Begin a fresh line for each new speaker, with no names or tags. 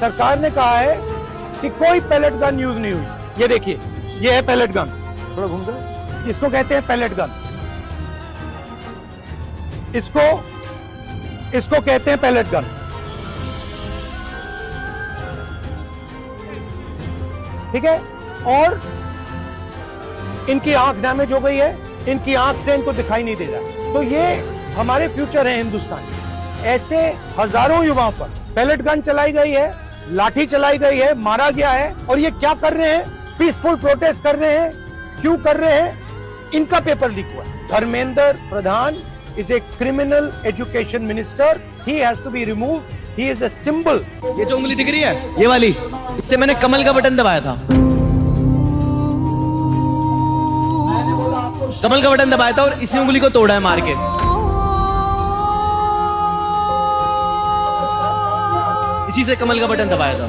सरकार ने कहा है कि कोई पैलेट गन यूज नहीं हुई। ये देखिए, ये है पैलेट गन, थोड़ा घूम कर, इसको कहते हैं पैलेट गन, इसको कहते हैं पैलेट गन। ठीक है, और इनकी आंख डैमेज हो गई है, इनकी आंख से इनको दिखाई नहीं दे रहा। तो ये हमारे फ्यूचर है हिंदुस्तान। ऐसे हजारों युवाओं पर पैलेट गन चलाई गई है, लाठी चलाई गई है, मारा गया है, और ये क्या कर रहे हैं? पीसफुल प्रोटेस्ट कर रहे हैं। क्यों कर रहे हैं? इनका पेपर लीक हुआ है। Dharmendra Pradhan is a criminal education minister, he has to be removed, he is a symbol.
ये जो उंगली दिख रही है, ये वाली, इससे मैंने कमल का बटन दबाया था, कमल का बटन दबाया था और इसी उंगली को तोड़ा है मार के। इसी से कमल का बटन दबाया था।